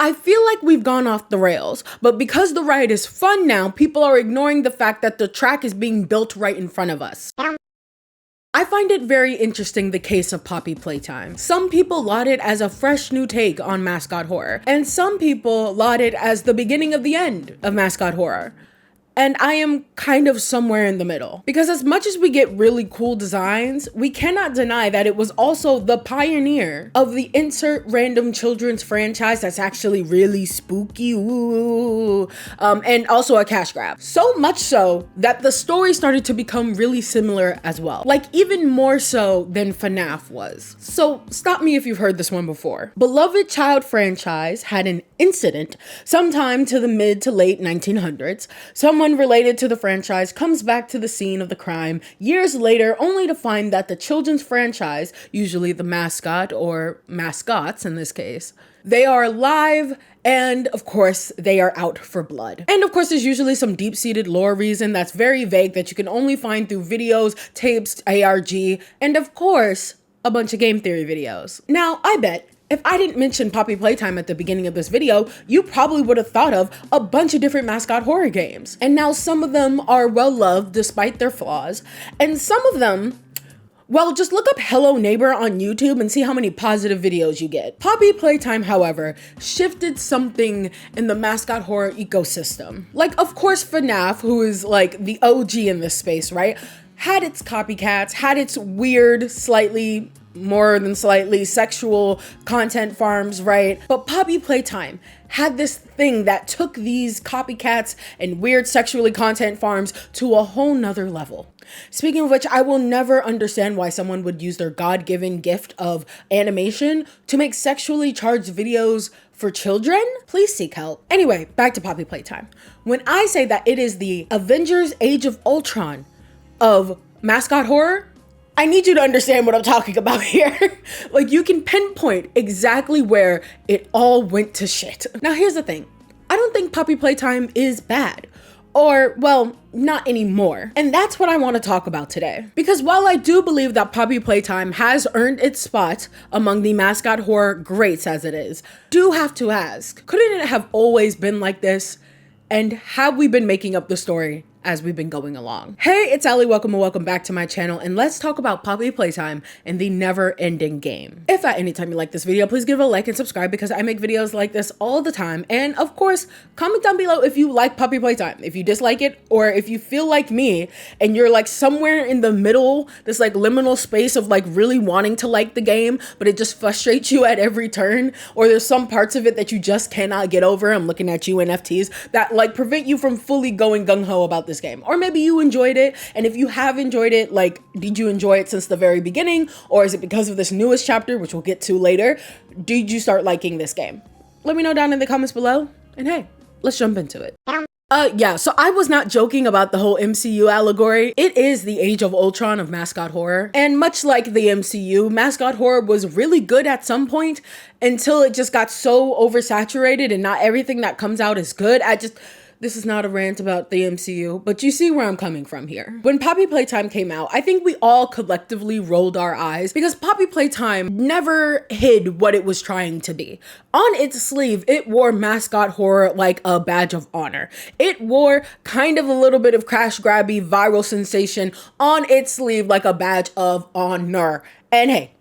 I feel like we've gone off the rails, but because the ride is fun now, people are ignoring the fact that the track is being built right in front of us. I find it very interesting, the case of Poppy Playtime. Some people laud it as a fresh new take on mascot horror, and some people laud it as the beginning of the end of mascot horror. And I am kind of somewhere in the middle. Because as much as we get really cool designs, we cannot deny that it was also the pioneer of the insert random children's franchise that's actually really spooky, ooh, and also a cash grab. So much so that the story started to become really similar as well. Like even more so than FNAF was. So stop me if you've heard this one before. Beloved child franchise had an incident sometime to the mid to late 1900s. Someone related to the franchise comes back to the scene of the crime years later, only to find that the children's franchise, usually the mascot or mascots in this case, they are alive and of course they are out for blood. And of course there's usually some deep-seated lore reason that's very vague that you can only find through videos, tapes, ARG, and of course a bunch of game theory videos. Now I bet if I didn't mention Poppy Playtime at the beginning of this video, you probably would have thought of a bunch of different mascot horror games. And now some of them are well loved despite their flaws, and some of them, well, just look up Hello Neighbor on YouTube and see how many positive videos you get. Poppy Playtime, however, shifted something in the mascot horror ecosystem. Like, of course, FNAF, who is like the OG in this space, right, had its copycats, had its weird, slightly more than slightly sexual content farms, right? But Poppy Playtime had this thing that took these copycats and weird sexually content farms to a whole nother level. Speaking of which, I will never understand why someone would use their God-given gift of animation to make sexually charged videos for children. Please seek help. Anyway, back to Poppy Playtime. When I say that it is the Avengers Age of Ultron of mascot horror, I need you to understand what I'm talking about here. Like, you can pinpoint exactly where it all went to shit. Now, here's the thing. I don't think Poppy Playtime is bad. Or, well, not anymore. And that's what I want to talk about today. Because while I do believe that Poppy Playtime has earned its spot among the mascot horror greats as it is, do have to ask, couldn't it have always been like this? And have we been making up the story as we've been going along? Hey, it's Ali, welcome and welcome back to my channel, and let's talk about Poppy Playtime and the never-ending game. If at any time you like this video, please give it a like and subscribe because I make videos like this all the time. And of course, comment down below if you like Poppy Playtime, if you dislike it, or if you feel like me and you're like somewhere in the middle, this like liminal space of like really wanting to like the game, but it just frustrates you at every turn, or there's some parts of it that you just cannot get over. I'm looking at you, NFTs, that like prevent you from fully going gung-ho about this game. Or maybe you enjoyed it, and if you have enjoyed it, like, did you enjoy it since the very beginning, or is it because of this newest chapter, which we'll get to later? Did you start liking this game? Let me know down in the comments below, and hey, let's jump into it. Yeah, so I was not joking about the whole MCU allegory. It is the Age of Ultron of mascot horror, and much like the MCU, mascot horror was really good at some point until it just got so oversaturated and not everything that comes out is good. This is not a rant about the MCU, but you see where I'm coming from here. When Poppy Playtime came out, I think we all collectively rolled our eyes because Poppy Playtime never hid what it was trying to be. On its sleeve, it wore mascot horror like a badge of honor. It wore kind of a little bit of crash grabby viral sensation on its sleeve like a badge of honor. And hey,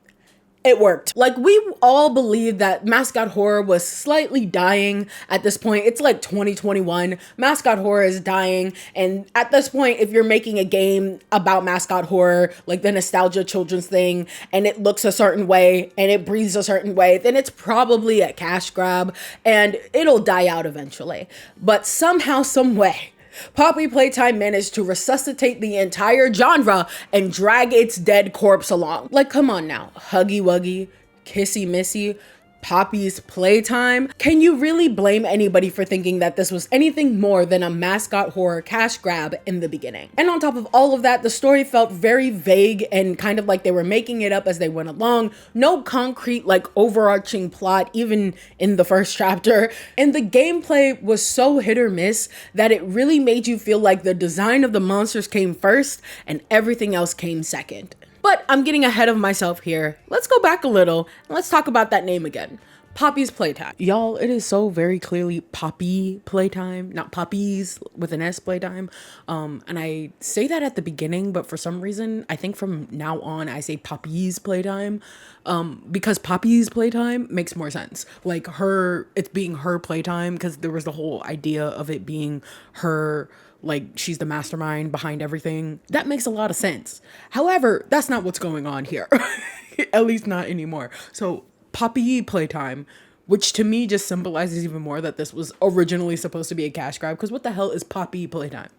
it worked. Like, we all believe that mascot horror was slightly dying at this point. It's like 2021. Mascot horror is dying. And at this point, if you're making a game about mascot horror, like the nostalgia children's thing, and it looks a certain way and it breathes a certain way, then it's probably a cash grab and it'll die out eventually. But somehow, some way, Poppy Playtime managed to resuscitate the entire genre and drag its dead corpse along. Like, come on now. Huggy Wuggy, Kissy Missy, Poppy's Playtime. Can you really blame anybody for thinking that this was anything more than a mascot horror cash grab in the beginning? And on top of all of that, the story felt very vague and kind of like they were making it up as they went along. No concrete like overarching plot even in the first chapter. And the gameplay was so hit or miss that it really made you feel like the design of the monsters came first and everything else came second. But I'm getting ahead of myself here. Let's go back a little and let's talk about that name again. Poppy's Playtime. Y'all, it is so very clearly Poppy Playtime, not Poppies with an S Playtime. And I say that at the beginning, but for some reason, I think from now on, I say Poppy's Playtime, because Poppy's Playtime makes more sense. Like it's being her playtime, because there was the whole idea of it being her, like she's the mastermind behind everything. That makes a lot of sense. However, that's not what's going on here. At least not anymore. So Poppy Playtime, which to me just symbolizes even more that this was originally supposed to be a cash grab, because what the hell is Poppy Playtime?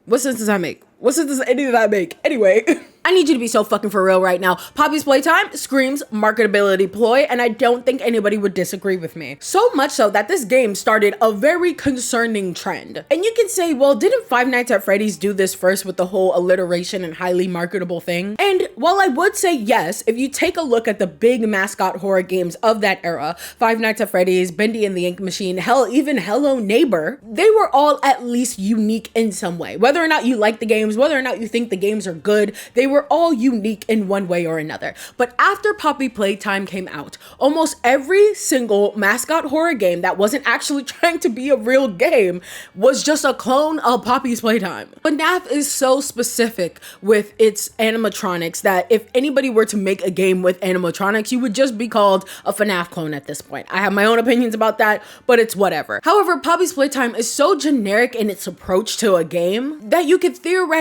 What sense does that make? What sense does any of that make? Anyway, I need you to be so fucking for real right now. Poppy's Playtime screams marketability ploy, and I don't think anybody would disagree with me. So much so that this game started a very concerning trend. And you can say, well, didn't Five Nights at Freddy's do this first with the whole alliteration and highly marketable thing? And while I would say yes, if you take a look at the big mascot horror games of that era, Five Nights at Freddy's, Bendy and the Ink Machine, hell, even Hello Neighbor, they were all at least unique in some way. Whether or not you like the games, whether or not you think the games are good, they were all unique in one way or another. But after Poppy Playtime came out, almost every single mascot horror game that wasn't actually trying to be a real game was just a clone of Poppy's Playtime. FNAF is so specific with its animatronics that if anybody were to make a game with animatronics, you would just be called a FNAF clone at this point. I have my own opinions about that, but it's whatever. However, Poppy's Playtime is so generic in its approach to a game that you could theoretically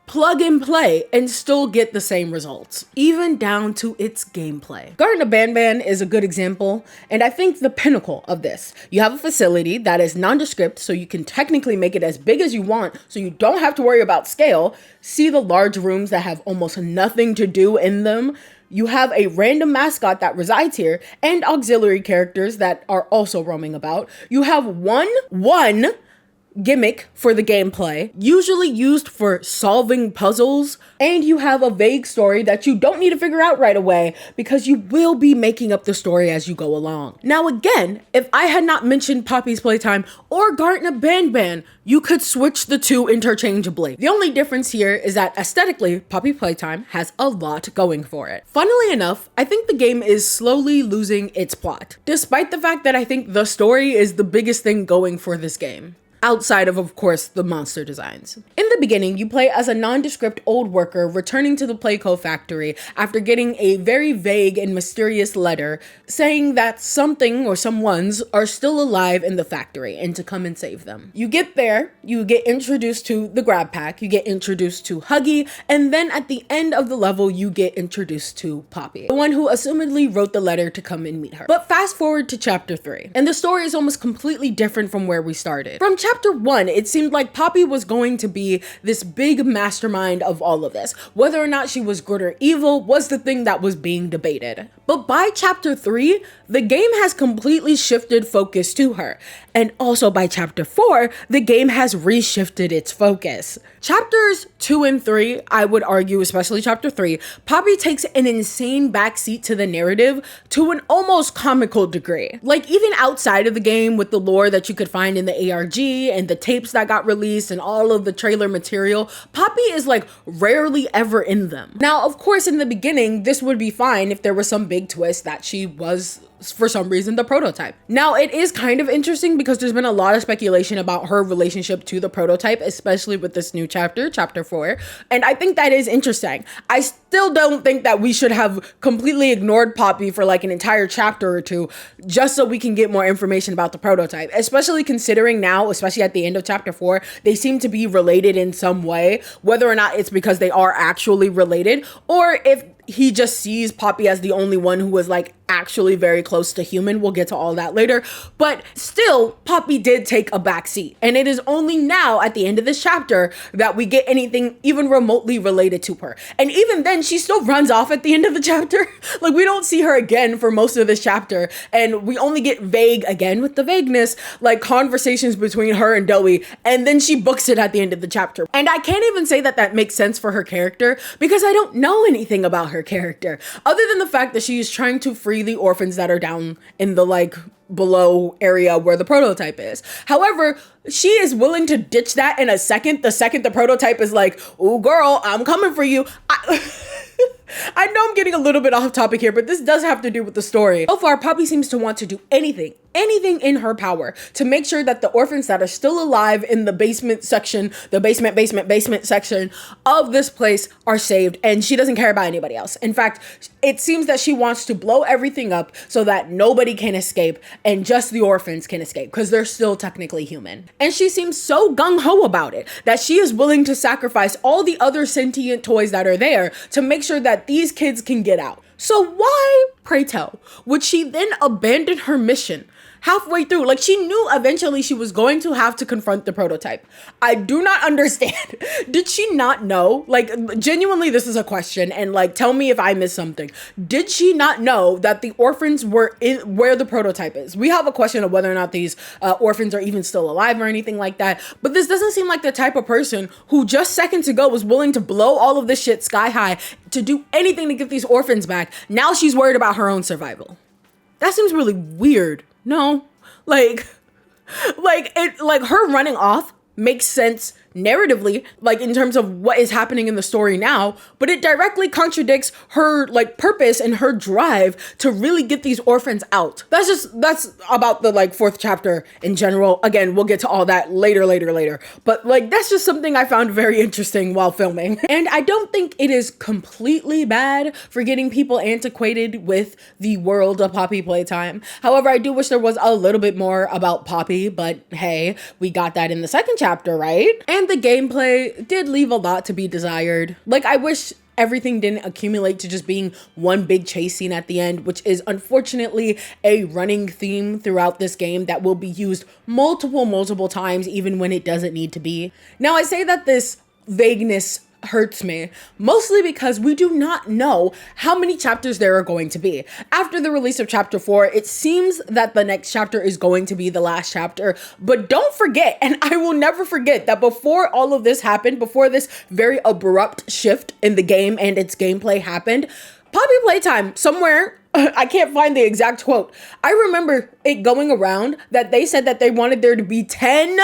plug and play and still get the same results, even down to its gameplay. Garten of Banban is a good example, and I think the pinnacle of this. You have a facility that is nondescript, so you can technically make it as big as you want, so you don't have to worry about scale. See the large rooms that have almost nothing to do in them. You have a random mascot that resides here and auxiliary characters that are also roaming about. You have one gimmick for the gameplay, usually used for solving puzzles, and you have a vague story that you don't need to figure out right away because you will be making up the story as you go along. Now again, if I had not mentioned Poppy's Playtime or Garten of Banban, you could switch the two interchangeably. The only difference here is that aesthetically, Poppy Playtime has a lot going for it. Funnily enough, I think the game is slowly losing its plot, despite the fact that I think the story is the biggest thing going for this game. Outside of course, the monster designs. In the beginning, you play as a nondescript old worker returning to the Playco factory after getting a very vague and mysterious letter saying that something or someones are still alive in the factory and to come and save them. You get there, you get introduced to the grab pack, you get introduced to Huggy, and then at the end of the level, you get introduced to Poppy, the one who assumedly wrote the letter to come and meet her. But fast forward to chapter 3, and the story is almost completely different from where we started. From chapter 1, it seemed like Poppy was going to be this big mastermind of all of this. Whether or not she was good or evil was the thing that was being debated. But by chapter 3, the game has completely shifted focus to her. And also by chapter 4, the game has reshifted its focus. Chapters 2 and 3, I would argue, especially chapter 3, Poppy takes an insane backseat to the narrative to an almost comical degree. Like even outside of the game with the lore that you could find in the ARG and the tapes that got released and all of the trailer material, Poppy is like rarely ever in them. Now, of course, in the beginning, this would be fine if there was some big twist that she was for some reason the prototype. Now it is kind of interesting because there's been a lot of speculation about her relationship to the prototype, especially with this new chapter, chapter 4. And I think that is interesting. I still don't think that we should have completely ignored Poppy for like an entire chapter or two just so we can get more information about the prototype, especially considering now, especially at the end of chapter 4, they seem to be related in some way, whether or not it's because they are actually related or if he just sees Poppy as the only one who was like actually very close to human. We'll get to all that later. But still, Poppy did take a backseat. And it is only now at the end of this chapter that we get anything even remotely related to her. And even then, she still runs off at the end of the chapter. Like we don't see her again for most of this chapter. And we only get vague, again with the vagueness, like conversations between her and Louie. And then she books it at the end of the chapter. And I can't even say that that makes sense for her character because I don't know anything about her character other than the fact that she is trying to free the orphans that are down in the like below area where the prototype is. However, she is willing to ditch that in a second. The second the prototype is like, "Oh girl, I'm coming for you." I know I'm getting a little bit off topic here, but this does have to do with the story. So far, Poppy seems to want to do anything in her power to make sure that the orphans that are still alive in the basement section, the basement section of this place are saved, and she doesn't care about anybody else. In fact, it seems that she wants to blow everything up so that nobody can escape and just the orphans can escape because they're still technically human. And she seems so gung-ho about it that she is willing to sacrifice all the other sentient toys that are there to make sure that these kids can get out. So why, pray tell, would she then abandon her mission halfway through? Like, she knew eventually she was going to have to confront the prototype. I do not understand. Did she not know? Like, genuinely, this is a question, and like, tell me if I missed something. Did she not know that the orphans were in where the prototype is? We have a question of whether or not these orphans are even still alive or anything like that, but this doesn't seem like the type of person who just seconds ago was willing to blow all of this shit sky high to do anything to get these orphans back. Now she's worried about her own survival. That seems really weird. No, like her running off makes sense narratively, like in terms of what is happening in the story now, but it directly contradicts her like purpose and her drive to really get these orphans out. That's about the like fourth chapter in general. Again, we'll get to all that later, but like that's just something I found very interesting while filming. And I don't think it is completely bad for getting people antiquated with the world of Poppy Playtime. However, I do wish there was a little bit more about Poppy, but hey, we got that in the second chapter, right? And the gameplay did leave a lot to be desired. Like, I wish everything didn't accumulate to just being one big chase scene at the end, which is unfortunately a running theme throughout this game that will be used multiple times, even when it doesn't need to be. Now, I say that this vagueness hurts me, mostly because we do not know how many chapters there are going to be. After the release of chapter 4, it seems that the next chapter is going to be the last chapter, but don't forget, and I will never forget, that before all of this happened, before this very abrupt shift in the game and its gameplay happened, Poppy Playtime, somewhere, I can't find the exact quote, I remember it going around that they said that they wanted there to be 10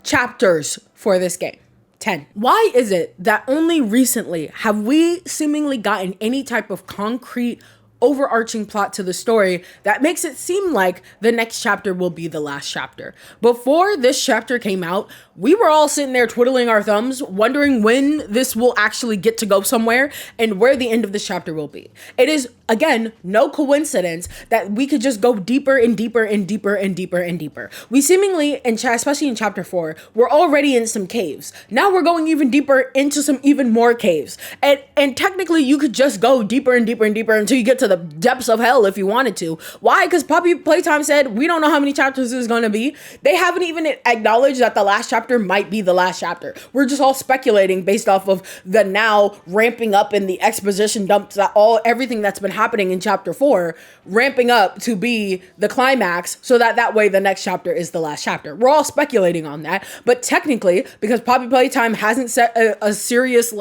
chapters for this game. 10. Why is it that only recently have we seemingly gotten any type of concrete overarching plot to the story that makes it seem like the next chapter will be the last chapter? Before this chapter came out, we were all sitting there twiddling our thumbs, wondering when this will actually get to go somewhere and where the end of this chapter will be. It is, again, no coincidence that we could just go deeper and deeper and deeper and deeper and deeper. We seemingly, especially in chapter 4, we're already in some caves. Now we're going even deeper into some even more caves. And technically you could just go deeper and deeper and deeper until you get to the depths of hell if you wanted to. Why? Because Poppy Playtime said, we don't know how many chapters there's going to be. They haven't even acknowledged that the last chapter might be the last chapter. We're just all speculating based off of the now ramping up in the exposition dumps, that everything that's been happening in chapter 4 ramping up to be the climax, so that way the next chapter is the last chapter. We're all speculating on that, but technically, because Poppy Playtime hasn't set a serious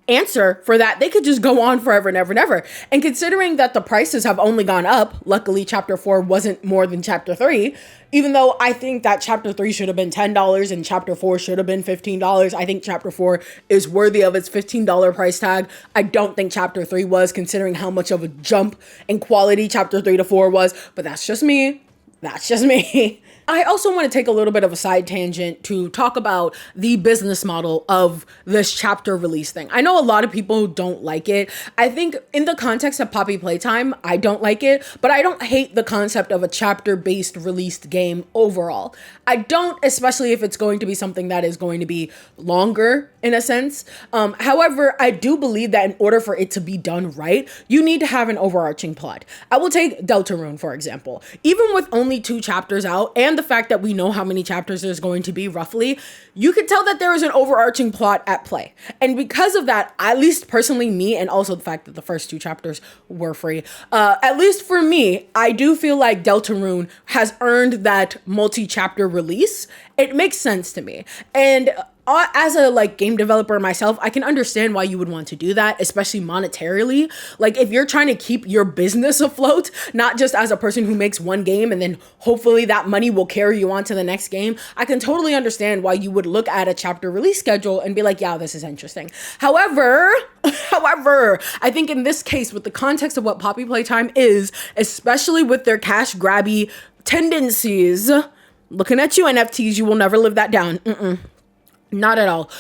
answer for that, they could just go on forever and ever and ever. And considering that the prices have only gone up, luckily chapter 4 wasn't more than chapter 3, even though I think that chapter 3 should have been $10 and chapter 4 should have been $15. I think chapter 4 is worthy of its $15 price tag. I don't think chapter 3 was, considering how much of a jump in quality chapter 3 to 4 was, but that's just me. I also want to take a little bit of a side tangent to talk about the business model of this chapter release thing. I know a lot of people don't like it. I think in the context of Poppy Playtime, I don't like it, but I don't hate the concept of a chapter-based released game overall. I don't, especially if it's going to be something that is going to be longer in a sense. However, I do believe that in order for it to be done right, you need to have an overarching plot. I will take Deltarune, for example. Even with only 2 chapters out, and the fact that we know how many chapters there's going to be roughly, you can tell that there is an overarching plot at play. And because of that, at least personally me, and also the fact that the first 2 chapters were free, at least for me, I do feel like Deltarune has earned that multi-chapter release. It makes sense to me. And as a like game developer myself, I can understand why you would want to do that, especially monetarily. Like if you're trying to keep your business afloat, not just as a person who makes one game and then hopefully that money will carry you on to the next game, I can totally understand why you would look at a chapter release schedule and be like, yeah, this is interesting. However, I think in this case, with the context of what Poppy Playtime is, especially with their cash grabby tendencies, looking at you NFTs, you will never live that down. Not at all.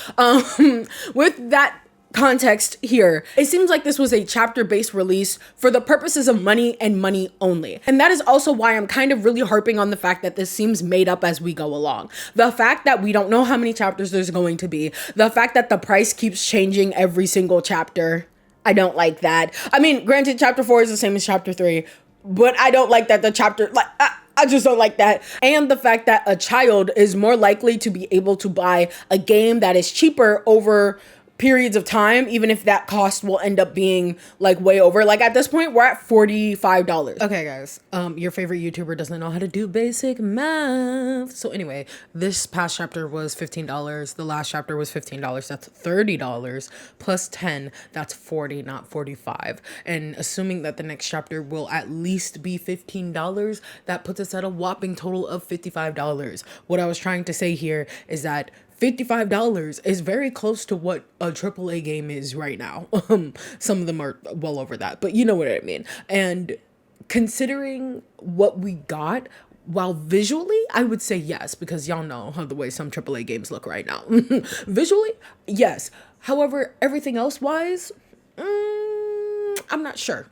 With that context here, it seems like this was a chapter-based release for the purposes of money and money only. And that is also why I'm kind of really harping on the fact that this seems made up as we go along. The fact that we don't know how many chapters there's going to be, the fact that the price keeps changing every single chapter, I don't like that. I mean, granted, chapter 4 is the same as chapter 3, but I don't like that the chapter, like, I just don't like that. And the fact that a child is more likely to be able to buy a game that is cheaper over periods of time, even if that cost will end up being like way over. Like at this point, we're at $45. Okay, guys, your favorite YouTuber doesn't know how to do basic math. So anyway, this past chapter was $15. The last chapter was $15. That's $30 plus 10. That's 40, not 45. And assuming that the next chapter will at least be $15, that puts us at a whopping total of $55. What I was trying to say here is that $55 is very close to what a AAA game is right now. Some of them are well over that, but you know what I mean. And considering what we got, while visually, I would say yes, because y'all know how the way some AAA games look right now. Visually, yes. However, everything else wise, I'm not sure.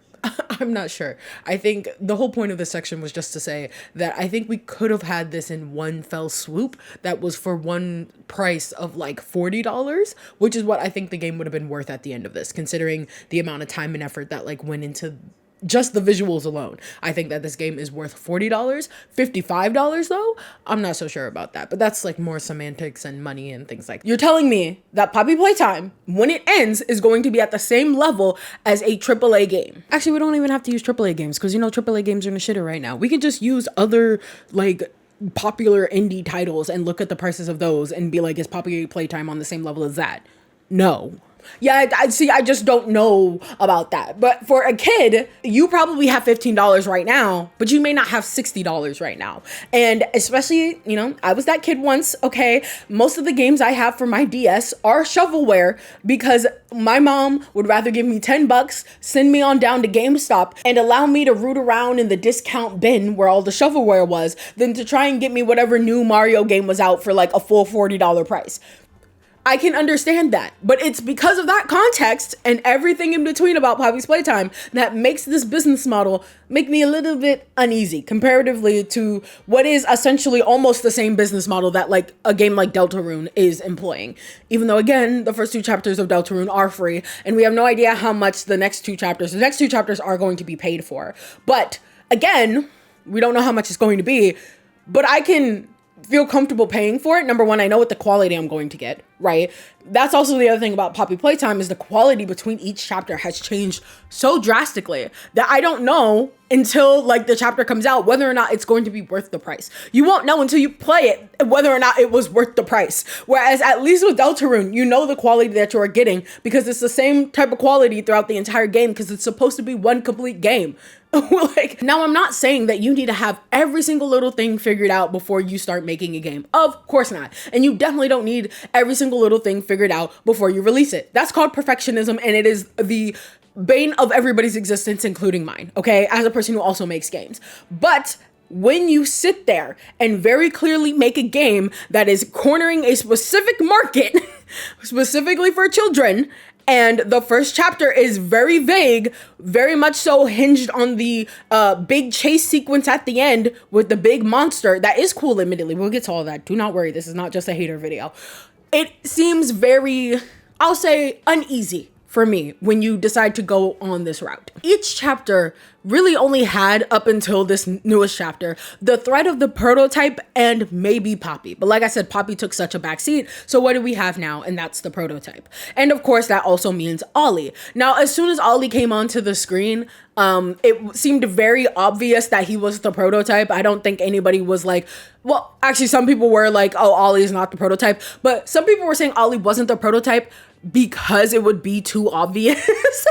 I'm not sure. I think the whole point of this section was just to say that I think we could have had this in one fell swoop that was for one price of like $40, which is what I think the game would have been worth at the end of this, considering the amount of time and effort that like went into just the visuals alone. I think that this game is worth $40. $55 though, I'm not so sure about that, but that's like more semantics and money and things like that. You're telling me that Poppy Playtime, when it ends, is going to be at the same level as a AAA game. Actually, we don't even have to use AAA games because you know AAA games are in the shitter right now. We could just use other like popular indie titles and look at the prices of those and be like, is Poppy Playtime on the same level as that? No. Yeah, I just don't know about that. But for a kid, you probably have $15 right now, but you may not have $60 right now. And especially, you know, I was that kid once, okay? Most of the games I have for my DS are shovelware because my mom would rather give me $10, send me on down to GameStop and allow me to root around in the discount bin where all the shovelware was than to try and get me whatever new Mario game was out for like a full $40 price. I can understand that, but it's because of that context and everything in between about Poppy's Playtime that makes this business model make me a little bit uneasy comparatively to what is essentially almost the same business model that like a game like Deltarune is employing. Even though again, the first two chapters of Deltarune are free and we have no idea how much the next two chapters are going to be paid for. But again, we don't know how much it's going to be, but I can feel comfortable paying for it. Number one, I know what the quality I'm going to get, right? That's also the other thing about Poppy Playtime is the quality between each chapter has changed so drastically that I don't know until like the chapter comes out whether or not it's going to be worth the price. You won't know until you play it whether or not it was worth the price. Whereas at least with Deltarune, you know the quality that you are getting because it's the same type of quality throughout the entire game because it's supposed to be one complete game. Like, now I'm not saying that you need to have every single little thing figured out before you start making a game. Of course not. And you definitely don't need every single little thing figured out before you release it. That's called perfectionism, and it is the bane of everybody's existence, including mine, okay? As a person who also makes games. But when you sit there and very clearly make a game that is cornering a specific market, specifically for children, and the first chapter is very vague, very much so hinged on the big chase sequence at the end with the big monster. That is cool, admittedly. We'll get to all that. Do not worry. This is not just a hater video. It seems very, I'll say, uneasy for me when you decide to go on this route. Each chapter really only had, up until this newest chapter, the threat of the prototype and maybe Poppy. But like I said, Poppy took such a backseat. So what do we have now? And that's the prototype. And of course, that also means Ollie. Now, as soon as Ollie came onto the screen, It seemed very obvious that he was the prototype. I don't think anybody was like, well, actually some people were like, oh, Ollie is not the prototype, but some people were saying Ollie wasn't the prototype because it would be too obvious.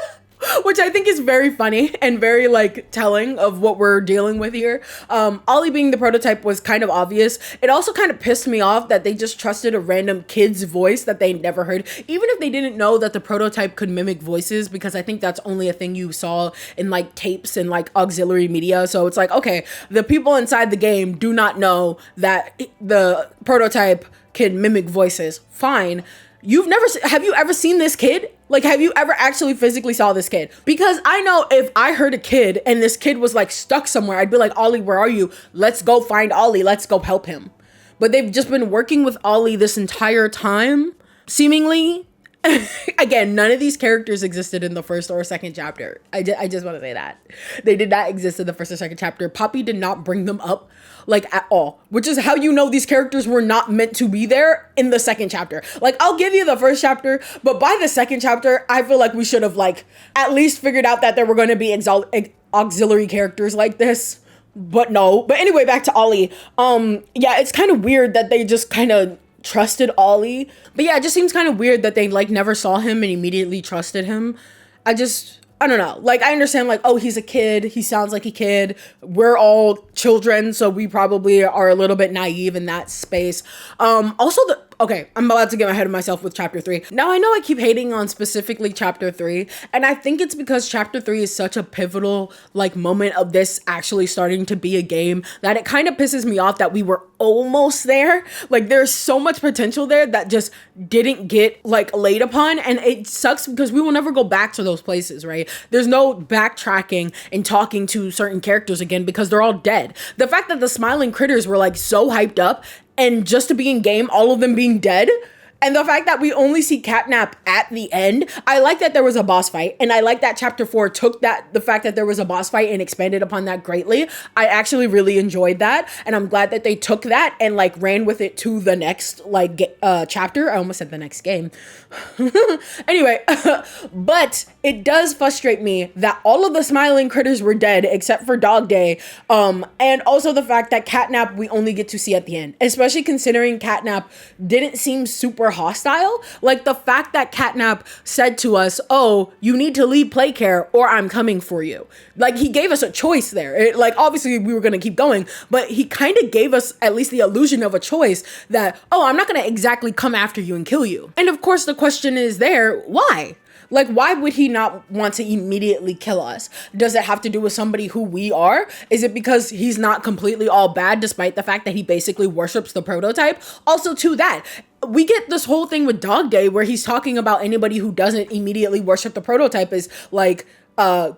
Which I think is very funny and very like telling of what we're dealing with here. Ollie being the prototype was kind of obvious. It also kind of pissed me off that they just trusted a random kid's voice that they never heard, even if they didn't know that the prototype could mimic voices, because I think that's only a thing you saw in like tapes and like auxiliary media. So it's like, okay, the people inside the game do not know that the prototype can mimic voices. Fine. Have you ever seen this kid? Like, have you ever actually physically saw this kid? Because I know if I heard a kid and this kid was like stuck somewhere, I'd be like, Ollie, where are you? Let's go find Ollie. Let's go help him. But they've just been working with Ollie this entire time, seemingly. Again, none of these characters existed in the first or second chapter. I just want to say that. They did not exist in the first or second chapter. Poppy did not bring them up, like, at all. Which is how you know these characters were not meant to be there in the second chapter. Like, I'll give you the first chapter, but by the second chapter, I feel like we should have, like, at least figured out that there were going to be auxiliary characters like this. But no. But anyway, back to Ollie. Yeah, it's kind of weird that they just kind of trusted Ollie. But yeah, it just seems kind of weird that they like never saw him and immediately trusted him. I don't know. Like, I understand, like, oh, he's a kid. He sounds like a kid. We're all children, so we probably are a little bit naive in that space. Also, okay, I'm about to get ahead of myself with chapter 3. Now, I know I keep hating on specifically chapter 3, and I think it's because chapter 3 is such a pivotal, like, moment of this actually starting to be a game that it kind of pisses me off that we were almost there. Like, there's so much potential there that just didn't get, like, laid upon, and it sucks because we will never go back to those places, right? There's no backtracking and talking to certain characters again because they're all dead. The fact that the smiling critters were, like, so hyped up, and just to be in game, all of them being dead, and the fact that we only see Catnap at the end, I like that there was a boss fight, and I like that chapter 4 took the fact that there was a boss fight and expanded upon that greatly. I actually really enjoyed that, and I'm glad that they took that and like ran with it to the next like chapter. I almost said the next game. Anyway, but it does frustrate me that all of the smiling critters were dead except for Dog Day, and also the fact that Catnap we only get to see at the end, especially considering Catnap didn't seem super hostile. Like, the fact that Catnap said to us, oh, you need to leave Playcare or I'm coming for you. Like, he gave us a choice there. Like, obviously we were going to keep going, but he kind of gave us at least the illusion of a choice that, oh, I'm not going to exactly come after you and kill you. And of course the question is there, why? Like, why would he not want to immediately kill us? Does it have to do with somebody who we are? Is it because he's not completely all bad despite the fact that he basically worships the prototype? Also, to that, we get this whole thing with Dog Day where he's talking about anybody who doesn't immediately worship the prototype is like, but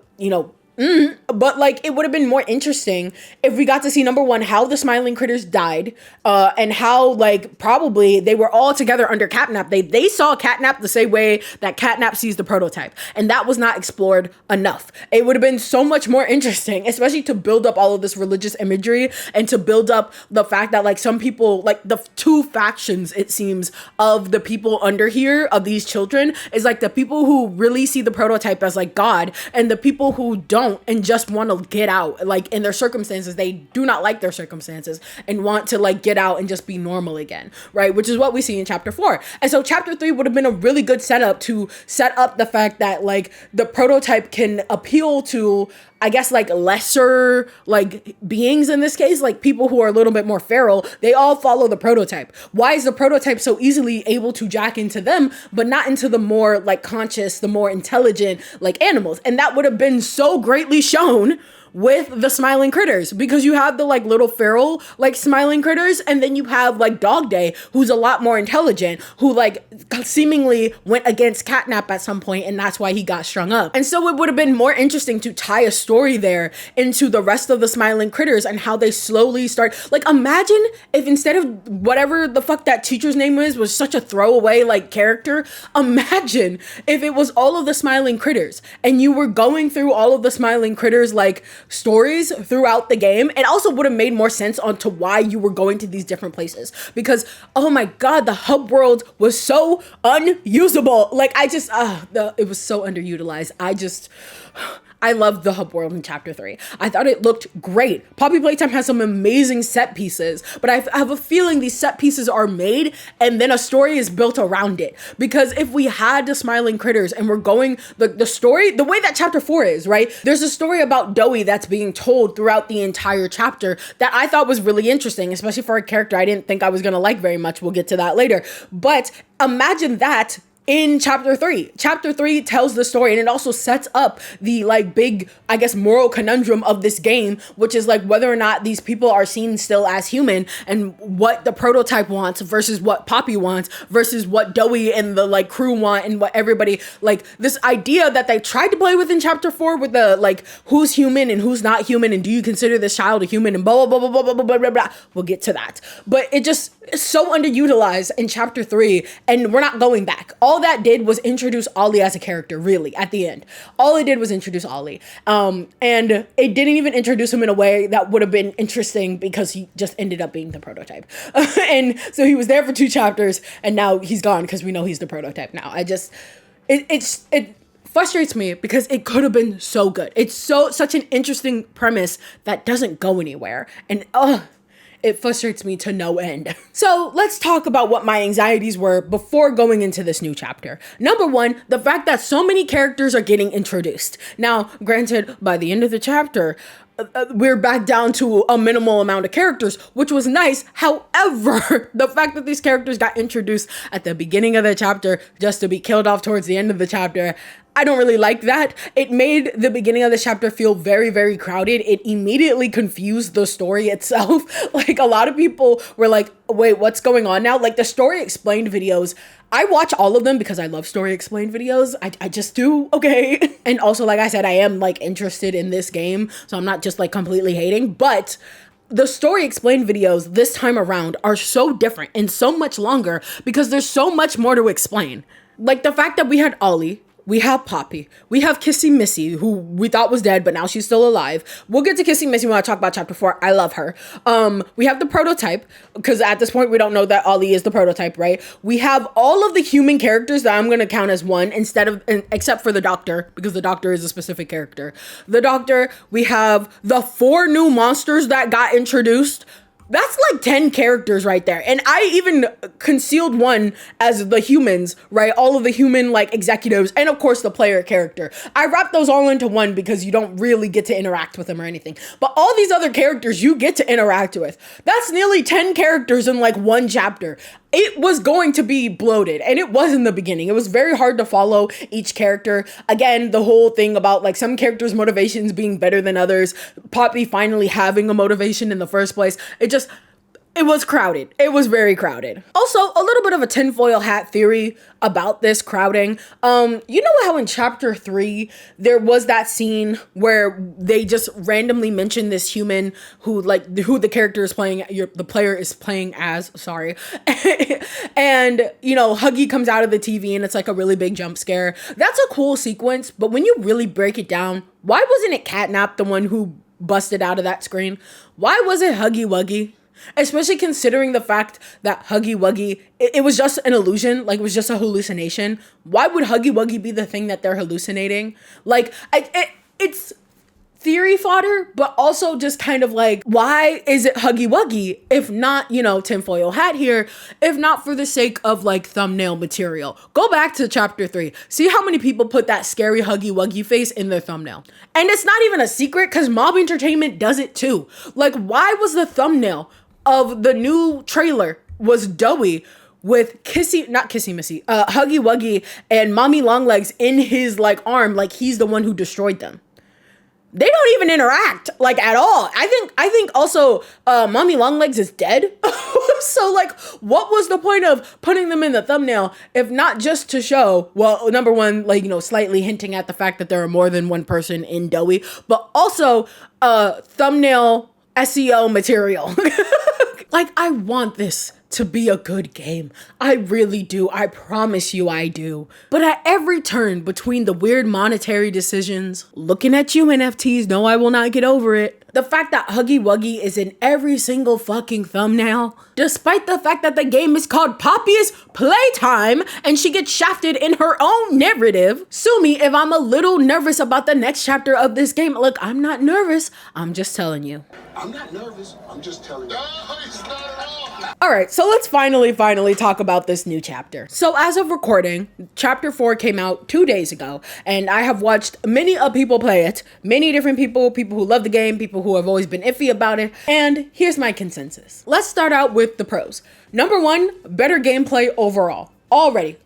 like, it would have been more interesting if we got to see, number one, how the smiling critters died, and how like probably they were all together under Catnap. They saw Catnap the same way that Catnap sees the prototype, and that was not explored enough. It would have been so much more interesting, especially to build up all of this religious imagery and to build up the fact that like some people, like the two factions, it seems, of the people under here, of these children, is like the people who really see the prototype as like God, and the people who don't and just want to get out, like in their circumstances, they do not like their circumstances and want to like get out and just be normal again, right? Which is what we see in chapter 4. And so chapter 3 would have been a really good setup to set up the fact that like the prototype can appeal to, I guess, like lesser like beings in this case, like people who are a little bit more feral. They all follow the prototype. Why is the prototype so easily able to jack into them, but not into the more like conscious, the more intelligent like animals? And that would have been so greatly shown with the smiling critters, because you have the like little feral like smiling critters, and then you have like Dog Day, who's a lot more intelligent, who like seemingly went against Catnap at some point, and that's why he got strung up. And so it would have been more interesting to tie a story there into the rest of the smiling critters and how they slowly start. Like, imagine if instead of whatever the fuck that teacher's name was such a throwaway like character, imagine if it was all of the smiling critters and you were going through all of the smiling critters like stories throughout the game. It also would have made more sense onto why you were going to these different places, because oh my god, the hub world was so unusable. Like, I just it was so underutilized. I loved the hub world in chapter 3. I thought it looked great. Poppy Playtime has some amazing set pieces, but I have a feeling these set pieces are made and then a story is built around it. Because if we had the smiling critters and we're going, the story, the way that chapter 4 is, right? There's a story about Doey that's being told throughout the entire chapter that I thought was really interesting, especially for a character I didn't think I was gonna like very much. We'll get to that later. But imagine that in chapter 3. Chapter 3 tells the story, and it also sets up the like big, I guess, moral conundrum of this game, which is like whether or not these people are seen still as human, and what the prototype wants versus what Poppy wants versus what Doey and the like crew want, and what everybody, like this idea that they tried to play with in chapter 4 with the like who's human and who's not human, and do you consider this child a human, and blah blah blah blah blah blah blah blah blah. We'll get to that, but it just is so underutilized in chapter 3, and we're not going back. All that did was introduce Ollie as a character, really, at the end. All it did was introduce Ollie. And it didn't even introduce him in a way that would have been interesting because he just ended up being the prototype. And so he was there for 2 chapters and now he's gone because we know he's the prototype now. It frustrates me because it could have been so good. It's such an interesting premise that doesn't go anywhere. And it frustrates me to no end. So let's talk about what my anxieties were before going into this new chapter. Number 1, the fact that so many characters are getting introduced. Now, granted, by the end of the chapter, we're back down to a minimal amount of characters, which was nice. However, the fact that these characters got introduced at the beginning of the chapter just to be killed off towards the end of the chapter, I don't really like that. It made the beginning of the chapter feel very, very crowded. It immediately confused the story itself. Like, a lot of people were like, wait, what's going on now? Like, the story explained videos, I watch all of them because I love story explained videos. I just do, okay? And also, like I said, I am like interested in this game, so I'm not just like completely hating, but the story explained videos this time around are so different and so much longer because there's so much more to explain. Like the fact that we had Ollie, we have Poppy, we have Kissy Missy, who we thought was dead, but now she's still alive. We'll get to Kissy Missy when I talk about chapter 4. I love her. We have the prototype, because at this point we don't know that Ollie is the prototype, right? We have all of the human characters that I'm going to count as one except for the doctor, because the doctor is a specific character. The doctor, we have the 4 new monsters that got introduced. That's like 10 characters right there. And I even concealed one as the humans, right? All of the human like executives and of course the player character. I wrapped those all into one because you don't really get to interact with them or anything. But all these other characters you get to interact with. That's nearly 10 characters in like one chapter. It was going to be bloated, and it was in the beginning. It was very hard to follow each character. Again, the whole thing about like some characters' motivations being better than others, Poppy finally having a motivation in the first place. It was crowded. It was very crowded. Also, a little bit of a tinfoil hat theory about this crowding. You know how in chapter 3, there was that scene where they just randomly mentioned this human who the character is playing, the player is playing as, sorry. And, you know, Huggy comes out of the TV and it's like a really big jump scare. That's a cool sequence, but when you really break it down, why wasn't it Catnap the one who busted out of that screen? Why was it Huggy Wuggy? Especially considering the fact that Huggy Wuggy, it was just an illusion, like it was just a hallucination. Why would Huggy Wuggy be the thing that they're hallucinating? Like, it's theory fodder, but also just kind of like, why is it Huggy Wuggy if not, you know, tinfoil hat here, if not for the sake of like thumbnail material? Go back to chapter 3. See how many people put that scary Huggy Wuggy face in their thumbnail. And it's not even a secret because Mob Entertainment does it too. Like, why was the thumbnail of the new trailer was Doey with Huggy Wuggy and Mommy Longlegs in his like arm, like he's the one who destroyed them. They don't even interact like at all. I think also Mommy Longlegs is dead. So like, what was the point of putting them in the thumbnail if not just to show, well, number one, like, you know, slightly hinting at the fact that there are more than one person in Doey, but also thumbnail SEO material. Like, I want this to be a good game. I really do. I promise you I do. But at every turn between the weird monetary decisions, looking at you NFTs, no, I will not get over it. The fact that Huggy Wuggy is in every single fucking thumbnail, despite the fact that the game is called Poppy's Playtime and she gets shafted in her own narrative. Sue me if I'm a little nervous about the next chapter of this game. Look, I'm not nervous. I'm just telling you. I'm not nervous. I'm just telling you. No, it's not at all. All right, so let's finally talk about this new chapter. So as of recording, chapter 4 came out 2 days ago, and I have watched many people play it, many different people who love the game, people who have always been iffy about it, and here's my consensus. Let's start out with the pros. Number 1, better gameplay overall.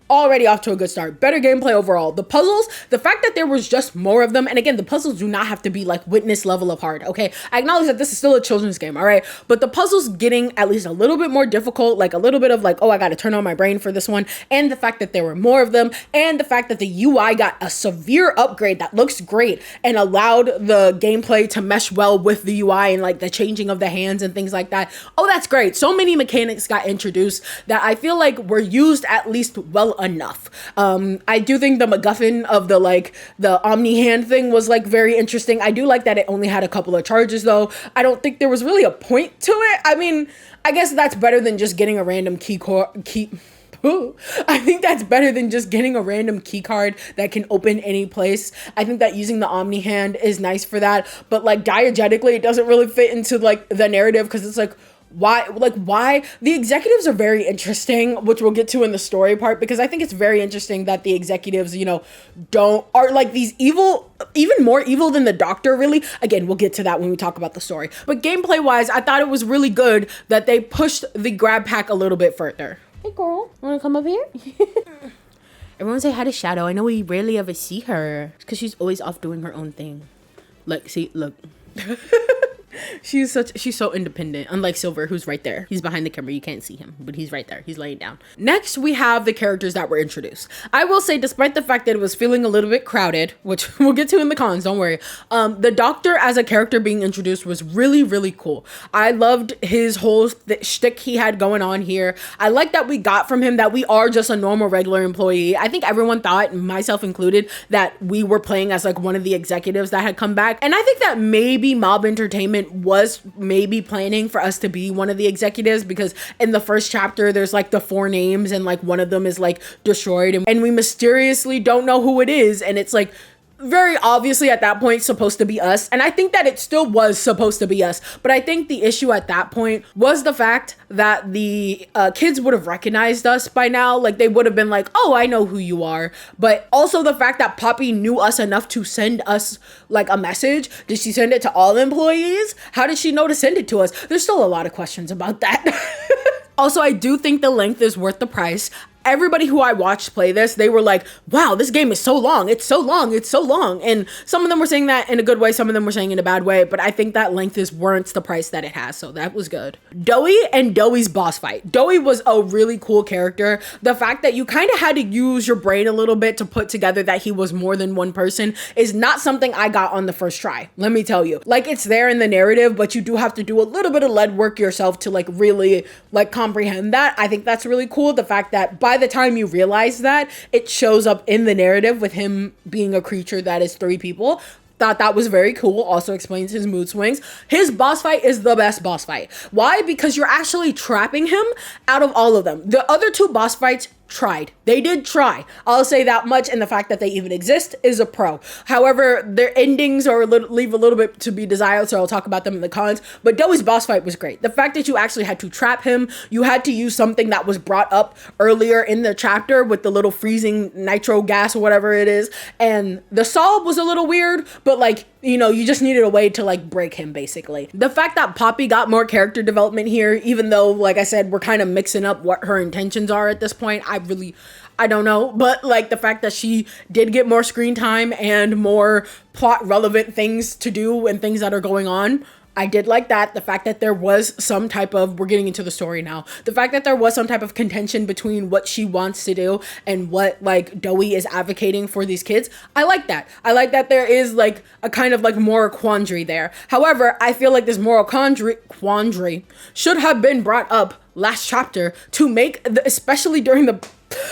Already off to a good start. Better gameplay overall. The puzzles, the fact that there was just more of them, and again, the puzzles do not have to be like Witness level of hard, okay? I acknowledge that this is still a children's game, all right? But the puzzles getting at least a little bit more difficult, like a little bit of like, oh, I gotta turn on my brain for this one, and the fact that there were more of them, and the fact that the UI got a severe upgrade that looks great and allowed the gameplay to mesh well with the UI and like the changing of the hands and things like that. Oh, that's great. So many mechanics got introduced that I feel like were used at least well enough. I do think the MacGuffin of the Omni hand thing was like very interesting. I do like that it only had a couple of charges though. I don't think there was really a point to it. I mean, I guess that's better than just getting a random I think that's better than just getting a random key card that can open any place. I think that using the Omni hand is nice for that, but like diegetically it doesn't really fit into like the narrative because it's like, why the executives are very interesting, which we'll get to in the story part, because I think it's very interesting that the executives, are like these evil, even more evil than the doctor, really. Again, we'll get to that when we talk about the story. But gameplay wise, I thought it was really good that they pushed the grab pack a little bit further. Hey girl, wanna come over here? Everyone say hi to Shadow. I know we rarely ever see her because she's always off doing her own thing. Look. She's so independent, unlike Silver, who's right there. He's behind the camera. You can't see him, but he's right there. He's laying down. Next, we have the characters that were introduced. I will say, despite the fact that it was feeling a little bit crowded, which we'll get to in the cons, don't worry. The doctor as a character being introduced was really, really cool. I loved his whole shtick he had going on here. I like that we got from him that we are just a normal, regular employee. I think everyone thought, myself included, that we were playing as like one of the executives that had come back. And I think that maybe Mob Entertainment was maybe planning for us to be one of the executives, because in the first chapter there's like the 4 names and like one of them is like destroyed and we mysteriously don't know who it is, and it's like very obviously at that point supposed to be us, and I think that it still was supposed to be us, but I think the issue at that point was the fact that the kids would have recognized us by now. Like they would have been like, oh, I know who you are. But also the fact that Poppy knew us enough to send us like a message. Did she send it to all employees? How did she know to send it to us? There's still a lot of questions about that. Also, I do think the length is worth the price. Everybody who I watched play this, they were like, wow, this game is so long. It's so long. It's so long. And some of them were saying that in a good way. Some of them were saying in a bad way. But I think that length warrants the price that it has. So that was good. Doey and Doey's boss fight. Doey was a really cool character. The fact that you kind of had to use your brain a little bit to put together that he was more than one person is not something I got on the first try. Let me tell you. Like, it's there in the narrative, but you do have to do a little bit of lead work yourself to like really like comprehend that. I think that's really cool. The fact that by the time you realize that, it shows up in the narrative with him being a creature that is 3 people. Thought that was very cool. Also explains his mood swings. His boss fight is the best boss fight. Why? Because you're actually trapping him out of all of them. The other 2 boss fights tried. They did try. I'll say that much, and the fact that they even exist is a pro. However, their endings leave a little bit to be desired, so I'll talk about them in the cons. But Doey's boss fight was great. The fact that you actually had to trap him, you had to use something that was brought up earlier in the chapter with the little freezing nitro gas or whatever it is, and the solve was a little weird, but like, you just needed a way to like break him, basically. The fact that Poppy got more character development here, even though, like I said, we're kind of mixing up what her intentions are at this point, I don't know, but like the fact that she did get more screen time and more plot relevant things to do and things that are going on, I did like that. The fact that there was some type of, we're getting into the story now, the fact that there was some type of contention between what she wants to do and what like Doey is advocating for these kids, I like that. I like that there is like a kind of like moral quandary there. However, I feel like this moral quandary should have been brought up last chapter to make especially during the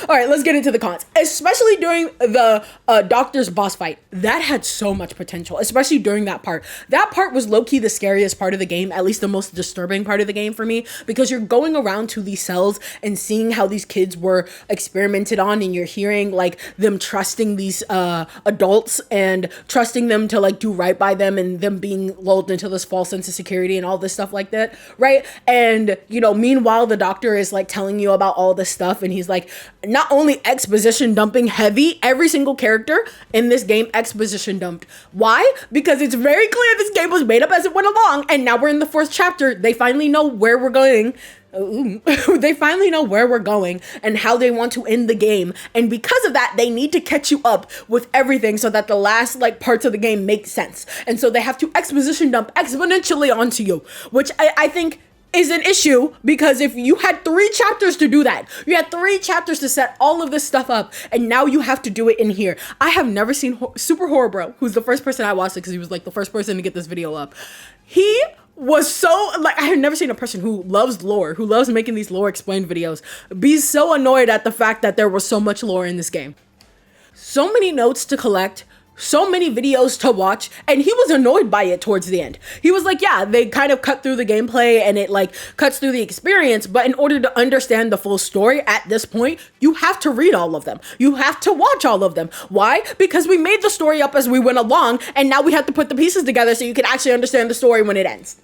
All right, let's get into the cons. Especially during the doctor's boss fight. That had so much potential, especially during that part. That part was low-key the scariest part of the game, at least the most disturbing part of the game for me, because you're going around to these cells and seeing how these kids were experimented on, and you're hearing like them trusting these adults and trusting them to like do right by them, and them being lulled into this false sense of security and all this stuff like that, right? And, you know, meanwhile, the doctor is like telling you about all this stuff, and he's like not only exposition dumping heavy, every single character in this game exposition dumped. Why? Because it's very clear this game was made up as it went along, and now we're in the fourth chapter. They finally know where we're going. They finally know where we're going and how they want to end the game, and because of that they need to catch you up with everything so that the last like parts of the game make sense, and so they have to exposition dump exponentially onto you, which I think is an issue, because if you had 3 chapters to do that, you had 3 chapters to set all of this stuff up, and now you have to do it in here. I have never seen Super Horror Bro, who's the first person I watched it because he was like the first person to get this video up. He was so like, I have never seen a person who loves lore, who loves making these lore explained videos, be so annoyed at the fact that there was so much lore in this game. So many notes to collect, so many videos to watch, and he was annoyed by it towards the end. He was like, yeah, they kind of cut through the gameplay and it like cuts through the experience, but in order to understand the full story at this point, you have to read all of them. You have to watch all of them. Why? Because we made the story up as we went along, and now we have to put the pieces together so you can actually understand the story when it ends.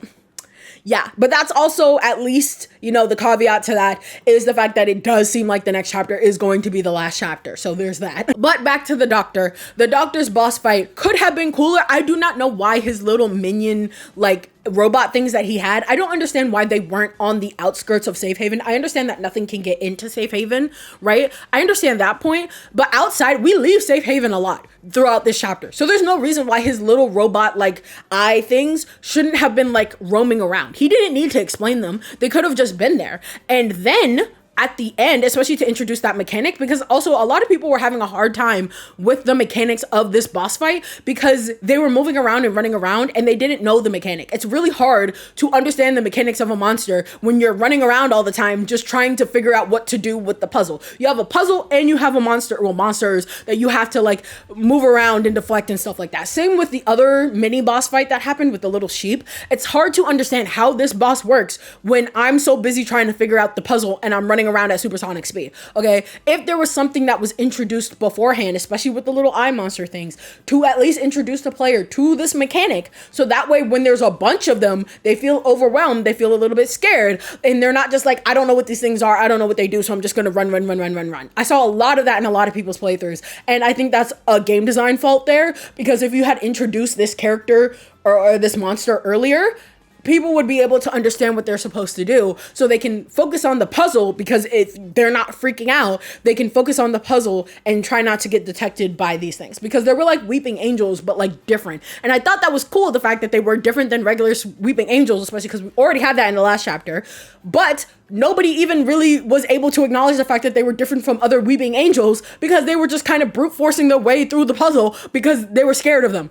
Yeah, but that's also, at least, you know, the caveat to that is the fact that it does seem like the next chapter is going to be the last chapter. So there's that. But back to the doctor. The doctor's boss fight could have been cooler. I do not know why his little minion, like, robot things that he had, I don't understand why they weren't on the outskirts of Safe Haven. I understand that nothing can get into Safe Haven, right? I understand that point, but outside, we leave Safe Haven a lot throughout this chapter. So there's no reason why his little robot, like, eye things shouldn't have been, like, roaming around. He didn't need to explain them. They could have just been there. And then at the end, especially to introduce that mechanic, because also a lot of people were having a hard time with the mechanics of this boss fight because they were moving around and running around and they didn't know the mechanic. It's really hard to understand the mechanics of a monster when you're running around all the time just trying to figure out what to do with the puzzle. You have a puzzle and you have a monster, well, monsters that you have to like move around and deflect and stuff like that. Same with the other mini boss fight that happened with the little sheep. It's hard to understand how this boss works when I'm so busy trying to figure out the puzzle and I'm running around at supersonic speed. Okay, if there was something that was introduced beforehand, especially with the little eye monster things, to at least introduce the player to this mechanic, so that way when there's a bunch of them, they feel overwhelmed, they feel a little bit scared, and they're not just like, I don't know what these things are, I don't know what they do, so I'm just gonna run. I saw a lot of that in a lot of people's playthroughs, and I think that's a game design fault there, because if you had introduced this character or this monster earlier, people would be able to understand what they're supposed to do, so they can focus on the puzzle, because if they're not freaking out, they can focus on the puzzle and try not to get detected by these things, because they were like weeping angels, but like different. And I thought that was cool, the fact that they were different than regular weeping angels, especially because we already had that in the last chapter, but nobody even really was able to acknowledge the fact that they were different from other weeping angels, because they were just kind of brute forcing their way through the puzzle because they were scared of them.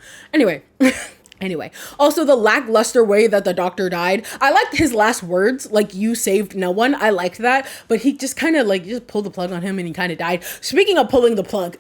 Anyway, also the lackluster way that the doctor died. I liked his last words, like, you saved no one. I liked that, but he just kind of like just pulled the plug on him and he kind of died. Speaking of pulling the plug,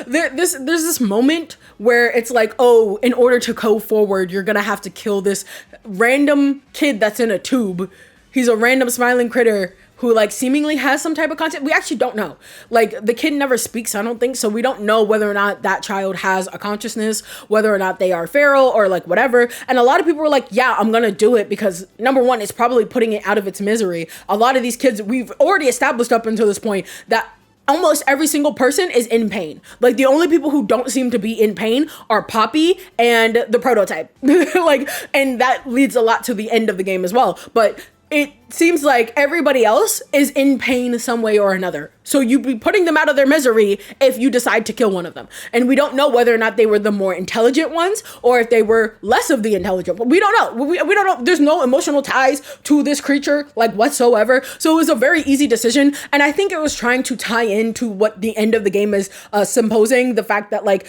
there's this moment where it's like, oh, in order to go forward, you're gonna have to kill this random kid that's in a tube. He's a random smiling critter who like seemingly has some type of content. We actually don't know. Like, the kid never speaks, I don't think, so we don't know whether or not that child has a consciousness, whether or not they are feral or like whatever. And a lot of people were like, yeah, I'm gonna do it because number one, it's probably putting it out of its misery. A lot of these kids, we've already established up until this point that almost every single person is in pain. Like, the only people who don't seem to be in pain are Poppy and the prototype. Like, and that leads a lot to the end of the game as well. But it seems like everybody else is in pain some way or another. So you'd be putting them out of their misery if you decide to kill one of them. And we don't know whether or not they were the more intelligent ones or if they were less of the intelligent. We don't know. We don't know. There's no emotional ties to this creature, like, whatsoever. So it was a very easy decision. And I think it was trying to tie into what the end of the game is supposing, the fact that like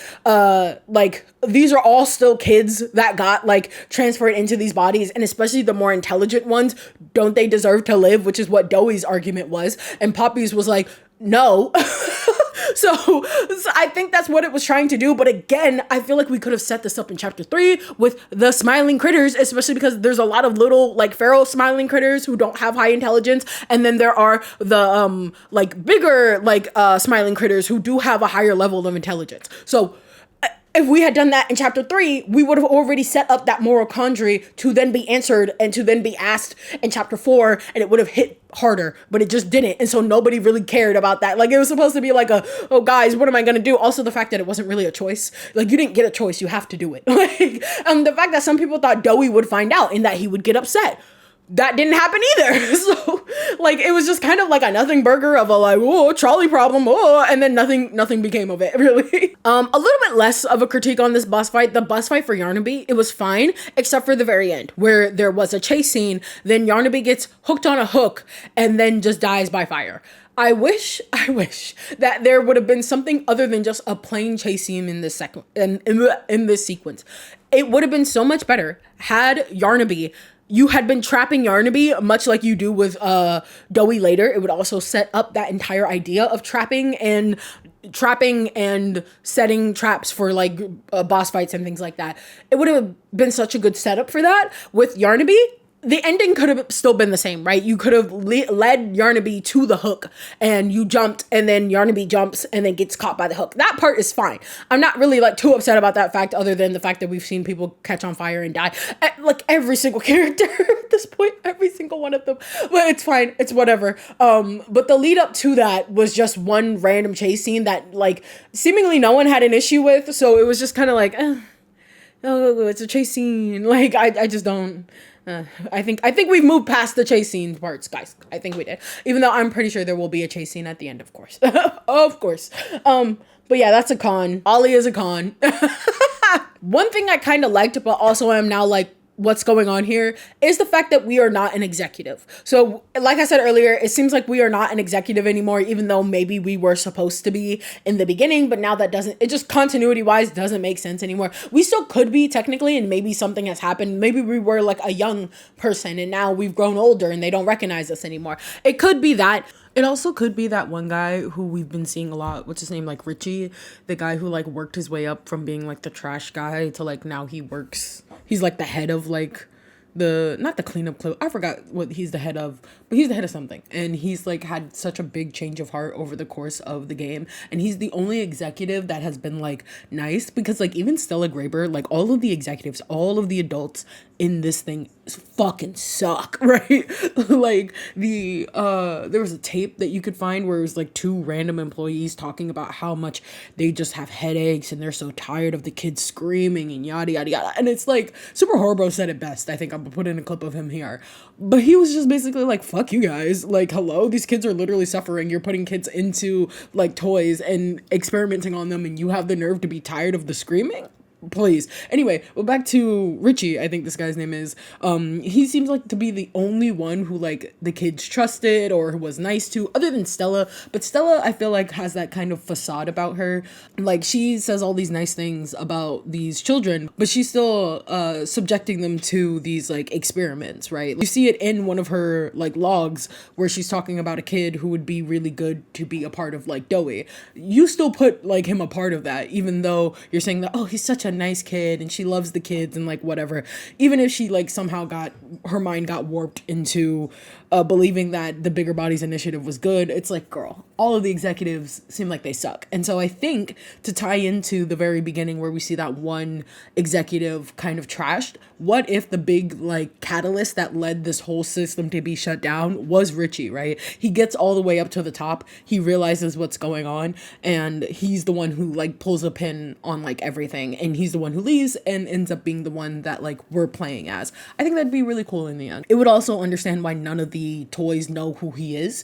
these are all still kids that got like transferred into these bodies, and especially the more intelligent ones, don't they deserve to live, which is what Doey's argument was. And Poppy's was like, no. So I think that's what it was trying to do. But again, I feel like we could have set this up in chapter 3 with the smiling critters, especially because there's a lot of little like feral smiling critters who don't have high intelligence. And then there are the like bigger like smiling critters who do have a higher level of intelligence. So if we had done that in chapter 3, we would have already set up that moral quandary to then be answered and to then be asked in chapter 4, and it would have hit harder, but it just didn't. And so nobody really cared about that. Like, it was supposed to be like oh guys, what am I gonna do? Also, the fact that it wasn't really a choice. Like, you didn't get a choice, you have to do it. Like, the fact that some people thought Dowie would find out and that he would get upset. That didn't happen either. So, like, it was just kind of like a nothing burger of a like, oh, trolley problem, oh, and then nothing became of it, really. A little bit less of a critique on this boss fight. The boss fight for Yarnaby, it was fine, except for the very end, where there was a chase scene, then Yarnaby gets hooked on a hook, and then just dies by fire. I wish that there would have been something other than just a plain chase scene in this in this sequence. It would have been so much better had you had been trapping Yarnaby, much like you do with Dowie later. It would also set up that entire idea of trapping and setting traps for like boss fights and things like that. It would have been such a good setup for that. With Yarnaby, the ending could have still been the same, right? You could have led Yarnaby to the hook and you jumped and then Yarnaby jumps and then gets caught by the hook. That part is fine. I'm not really like too upset about that fact, other than the fact that we've seen people catch on fire and die. Like every single character at this point, every single one of them. But it's fine. It's whatever. But the lead up to that was just one random chase scene that like seemingly no one had an issue with. So it was just kind of like, oh, it's a chase scene. Like I just don't. I think we've moved past the chase scene parts, guys. I think we did. Even though I'm pretty sure there will be a chase scene at the end, of course. Of course. But yeah, that's a con. Ollie is a con. One thing I kind of liked, but also I'm now like, what's going on here, is the fact that we are not an executive. So like I said earlier, it seems like we are not an executive anymore, even though maybe we were supposed to be in the beginning, but now that doesn't, it just continuity wise doesn't make sense anymore. We still could be technically, and maybe something has happened. Maybe we were like a young person and now we've grown older and they don't recognize us anymore. It could be that. It also could be that one guy who we've been seeing a lot, what's his name, like Richie, the guy who like worked his way up from being like the trash guy to like now he's like the head of like not the cleanup club. I forgot what he's the head of, but he's the head of something. And he's like had such a big change of heart over the course of the game. And he's the only executive that has been like nice, because like even Stella Graber, like all of the executives, all of the adults in this thing fucking suck, right? Like there was a tape that you could find where it was like two random employees talking about how much they just have headaches and they're so tired of the kids screaming and yada yada yada. And it's like Super Horbo said it best. I think I'm gonna put in a clip of him here, but he was just basically like, fuck you guys, like hello, these kids are literally suffering. You're putting kids into like toys and experimenting on them and you have the nerve to be tired of the screaming? Please. Anyway, well, back to Richie, I think this guy's name is. He seems like to be the only one who like the kids trusted or was nice to, other than Stella. But Stella, I feel like, has that kind of facade about her. Like, she says all these nice things about these children, but she's still subjecting them to these like experiments, right? You see it in one of her like logs where she's talking about a kid who would be really good to be a part of like Dowie. You still put like him a part of that, even though you're saying that, oh, he's such a nice kid and she loves the kids and like whatever. Even if she like somehow her mind got warped into believing that the Bigger Bodies Initiative was good, it's like, girl, all of the executives seem like they suck. And so I think to tie into the very beginning where we see that one executive kind of trashed, what if the big like catalyst that led this whole system to be shut down was Richie, right? He gets all the way up to the top, he realizes what's going on, and he's the one who like pulls a pin on like everything, and he's the one who leaves and ends up being the one that like we're playing as. I think that'd be really cool in the end. It would also understand why none of the toys know who he is,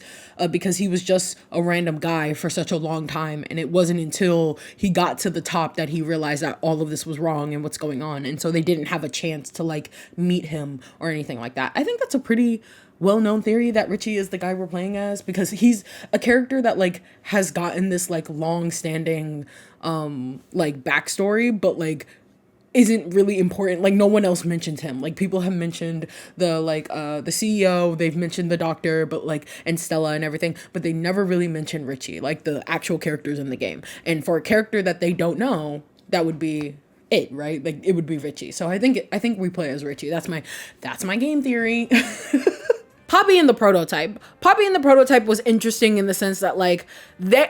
because he was just a random guy for such a long time, and it wasn't until he got to the top that he realized that all of this was wrong and what's going on, and so they didn't have a chance to like meet him or anything like that. I think that's a pretty well-known theory that Richie is the guy we're playing as, because he's a character that like has gotten this like long-standing like backstory, but like isn't really important. Like, no one else mentions him. Like, people have mentioned the CEO, they've mentioned the doctor, but like, and Stella and everything, but they never really mention Richie, like the actual characters in the game. And for a character that they don't know, that would be it, right? Like, it would be Richie. So I think we play as Richie. That's my game theory. Poppy and the prototype. Poppy and the prototype was interesting in the sense that, like,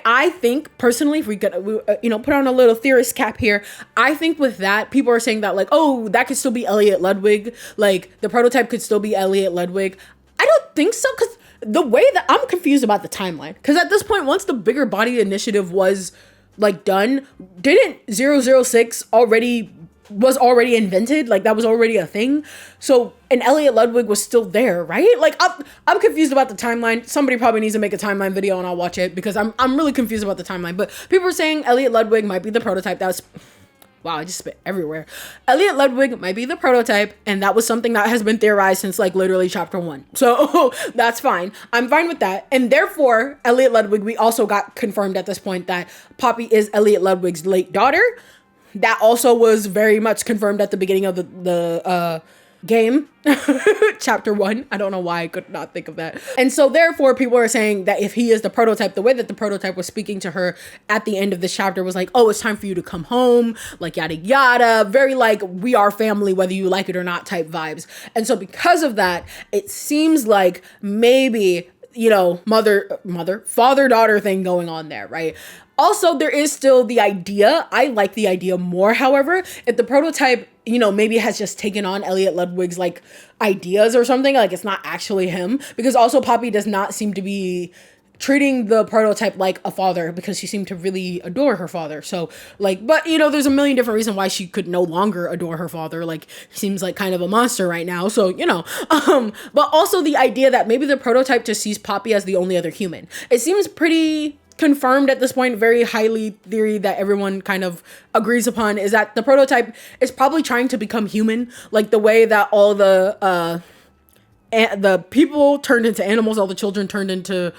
I think personally, if we could, put on a little theorist cap here, I think with that, people are saying that, like, oh, that could still be Elliot Ludwig. Like, the prototype could still be Elliot Ludwig. I don't think so, because the way that I'm confused about the timeline. Because at this point, once the bigger body initiative was, like, done, didn't 006 was already invented? Like, that was already a thing. So, and Elliot Ludwig was still there, right? Like, I'm confused about the timeline. Somebody probably needs to make a timeline video and I'll watch it, because I'm really confused about the timeline. But people are saying Elliot Ludwig might be the prototype. Wow, I just spit everywhere. Elliot Ludwig might be the prototype, and that was something that has been theorized since, like, literally chapter 1. So that's fine. I'm fine with that. And therefore, Elliot Ludwig, we also got confirmed at this point that Poppy is Elliot Ludwig's late daughter. That also was very much confirmed at the beginning of the game, chapter 1. I don't know why I could not think of that. And so therefore, people are saying that if he is the prototype, the way that the prototype was speaking to her at the end of this chapter was like, oh, it's time for you to come home, like, yada yada, very like, we are family whether you like it or not type vibes. And so because of that, it seems like maybe, father-daughter thing going on there, right? Also, there is still the idea. I like the idea more, however, if the prototype, maybe has just taken on Elliot Ludwig's, like, ideas or something, like, it's not actually him. Because also Poppy does not seem to be treating the prototype like a father, because she seemed to really adore her father. So, like, but, there's a million different reasons why she could no longer adore her father. Like, he seems like kind of a monster right now. So, but also the idea that maybe the prototype just sees Poppy as the only other human. It seems pretty confirmed at this point, very highly theory that everyone kind of agrees upon, is that the prototype is probably trying to become human, like the way that all the people turned into animals, all the children turned into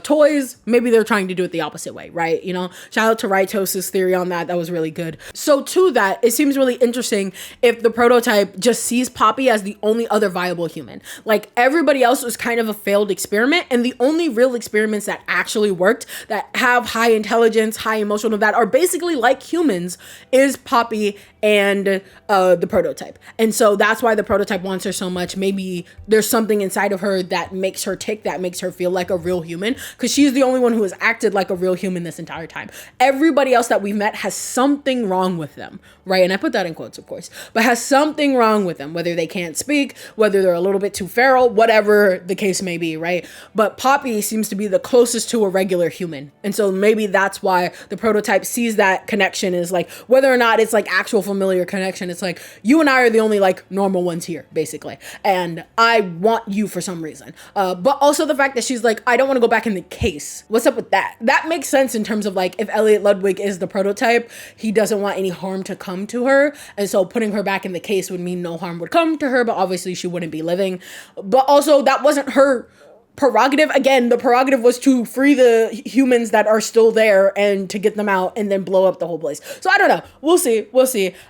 toys. Maybe they're trying to do it the opposite way, right? Shout out to Rytos's theory on that. That was really good. So to that, it seems really interesting if the prototype just sees Poppy as the only other viable human. Like, everybody else was kind of a failed experiment, and the only real experiments that actually worked, that have high intelligence, high emotional, that are basically like humans, is Poppy and the prototype. And so that's why the prototype wants her so much. Maybe there's something inside of her that makes her tick, that makes her feel like a real human, because she's the only one who has acted like a real human this entire time. Everybody else that we've met has something wrong with them, right? And I put that in quotes, of course, but has something wrong with them, whether they can't speak, whether they're a little bit too feral, whatever the case may be, right? But Poppy seems to be the closest to a regular human. And so maybe that's why the prototype sees that connection, is like, whether or not it's like actual familiar connection, it's like, you and I are the only, like, normal ones here, basically. And I want you for some reason. But also the fact that she's like, I don't want to go back in the case. What's up with that? That makes sense in terms of, like, if Elliot Ludwig is the prototype, he doesn't want any harm to come to her. And so putting her back in the case would mean no harm would come to her, but obviously she wouldn't be living. But also that wasn't her prerogative. Again, the prerogative was to free the humans that are still there and to get them out and then blow up the whole place. So I don't know. We'll see.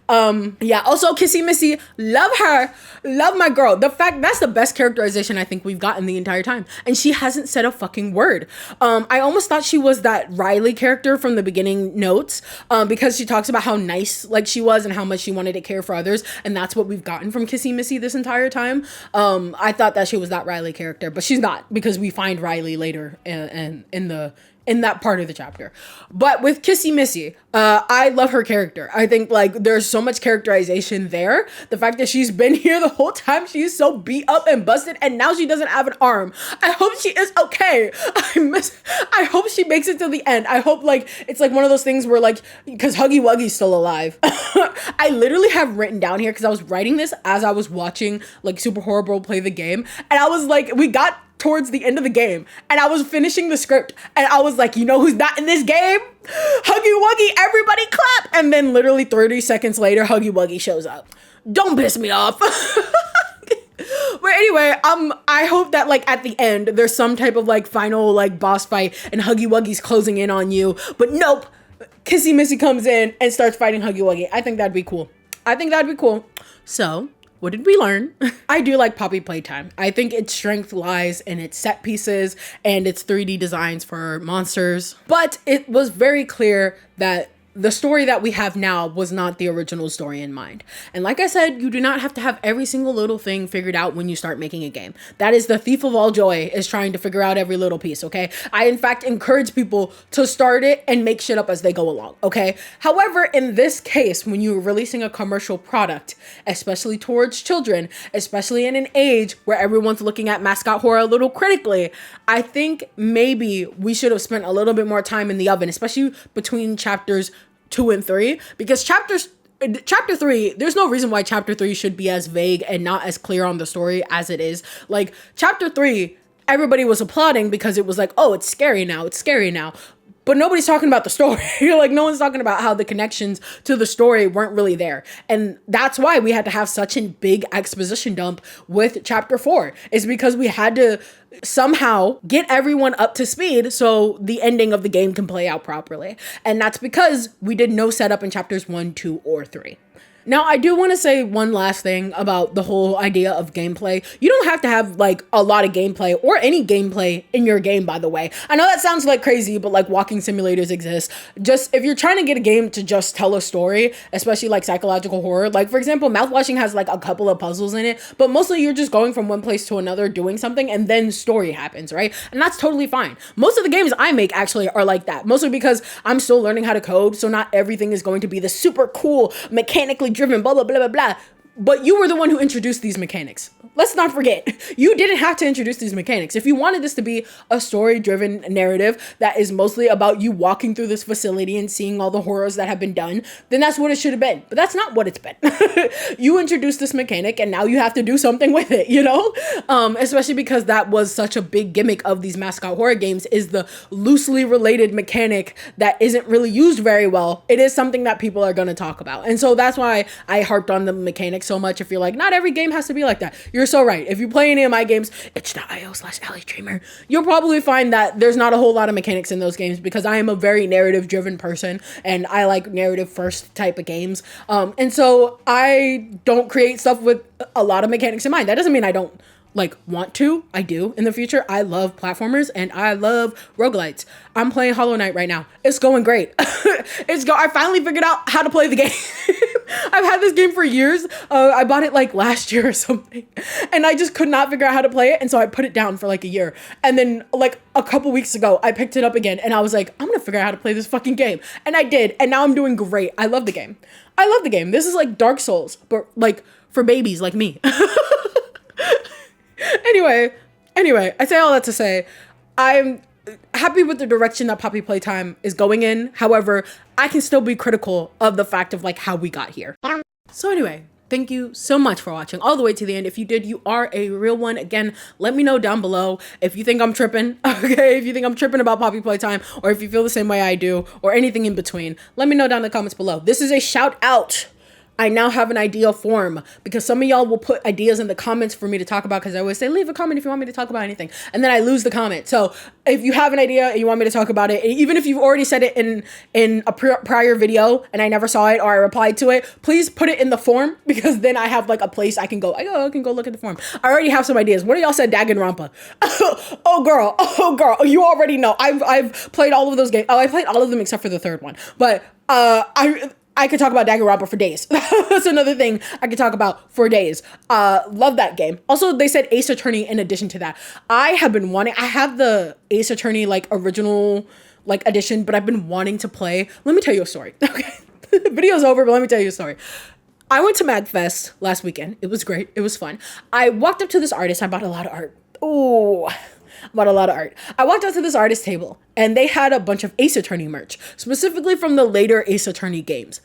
Yeah. Also, Kissy Missy, love her. Love my girl. The fact that's the best characterization I think we've gotten the entire time. And she hasn't said a fucking word. I almost thought she was that Riley character from the beginning notes, because she talks about how nice, like, she was and how much she wanted to care for others. And that's what we've gotten from Kissy Missy this entire time. I thought that she was that Riley character, but she's not, because we find Riley later in that part of the chapter. But with Kissy Missy, I love her character. I think, like, there's so much characterization there. The fact that she's been here the whole time, she's so beat up and busted, and now she doesn't have an arm. I hope she is okay. I hope she makes it to the end. I hope, like, it's like one of those things where, like, because Huggy Wuggy's still alive. I literally have written down here, because I was writing this as I was watching, like, Super Horrible play the game, and I was like, we got towards the end of the game and I was finishing the script and I was like, you know who's not in this game? Huggy Wuggy, everybody clap. And then literally 30 seconds later, Huggy Wuggy shows up. Don't piss me off. But anyway, I hope that, like, at the end, there's some type of, like, final, like, boss fight and Huggy Wuggy's closing in on you. But nope, Kissy Missy comes in and starts fighting Huggy Wuggy. I think that'd be cool. I think that'd be cool. So, what did we learn? I do like Poppy Playtime. I think its strength lies in its set pieces and its 3D designs for monsters. But it was very clear that the story that we have now was not the original story in mind. And like I said, you do not have to have every single little thing figured out when you start making a game. That is the thief of all joy, is trying to figure out every little piece, okay? I, in fact, encourage people to start it and make shit up as they go along, okay? However, in this case, when you're releasing a commercial product, especially towards children, especially in an age where everyone's looking at mascot horror a little critically, I think maybe we should have spent a little bit more time in the oven, especially between chapters 2 and 3, because chapter 3, there's no reason why chapter 3 should be as vague and not as clear on the story as it is. Like, chapter 3, everybody was applauding because it was like, oh, it's scary now, but nobody's talking about the story. Like, no one's talking about how the connections to the story weren't really there. And that's why we had to have such a big exposition dump with chapter 4, is because we had to somehow get everyone up to speed so the ending of the game can play out properly. And that's because we did no setup in chapters 1, 2, or 3. Now, I do want to say one last thing about the whole idea of gameplay. You don't have to have, like, a lot of gameplay or any gameplay in your game, by the way. I know that sounds like crazy, but, like, walking simulators exist. Just, if you're trying to get a game to just tell a story, especially, like, psychological horror, like, for example, Mouthwashing has, like, a couple of puzzles in it, but mostly you're just going from one place to another, doing something, and then story happens, right? And that's totally fine. Most of the games I make, actually, are like that. Mostly because I'm still learning how to code, so not everything is going to be the super cool, mechanically driven, blah, blah, blah, blah, blah. But you were the one who introduced these mechanics. Let's not forget, you didn't have to introduce these mechanics. If you wanted this to be a story-driven narrative that is mostly about you walking through this facility and seeing all the horrors that have been done, then that's what it should have been. But that's not what it's been. You introduced this mechanic and now you have to do something with it, you know? Especially because that was such a big gimmick of these mascot horror games, is the loosely related mechanic that isn't really used very well. It is something that people are going to talk about. And so that's why I harped on the mechanics so much. If you're like, not every game has to be like that, you're so right. If you play any of my games, itch.io/AllieDreamer, you'll probably find that there's not a whole lot of mechanics in those games, because I am a very narrative driven person and I like narrative first type of games. And so I don't create stuff with a lot of mechanics in mind. That doesn't mean I don't like want to. I do in the future. I love platformers and I love roguelites. I'm playing Hollow Knight right now. It's going great. I finally figured out how to play the game. I've had this game for years. I bought it like last year or something, and I just could not figure out how to play it, and so I put it down for like a year. And then like a couple weeks ago, I picked it up again, and I was like, I'm gonna figure out how to play this fucking game. And I did, and now I'm doing great. I love the game. This is like Dark Souls, but like for babies like me. Anyway, I say all that to say, I'm happy with the direction that Poppy Playtime is going in. However, I can still be critical of the fact of like how we got here. So anyway, thank you so much for watching all the way to the end. If you did, you are a real one. Again, let me know down below if you think I'm tripping, okay? If you think I'm tripping about Poppy Playtime, or if you feel the same way I do, or anything in between, let me know down in the comments below. This is a shout out. I now have an idea form, because some of y'all will put ideas in the comments for me to talk about, because I always say, leave a comment if you want me to talk about anything. And then I lose the comment. So if you have an idea and you want me to talk about it, even if you've already said it in a prior video and I never saw it or I replied to it, please put it in the form, because then I have like a place I can go look at the form. I already have some ideas. What do y'all said, Danganronpa? Oh girl, you already know. I've played all of those games. Oh, I played all of them except for the third one. But I could talk about Danganronpa for days. That's another thing I could talk about for days. Love that game. Also, they said Ace Attorney in addition to that. I have the Ace Attorney like original like edition, but I've been wanting to play. Let me tell you a story. Okay. The video's over, but let me tell you a story. I went to MagFest last weekend. It was great. It was fun. I walked up to this artist. I bought a lot of art. I walked out to this artist table and they had a bunch of Ace Attorney merch, specifically from the later Ace Attorney games.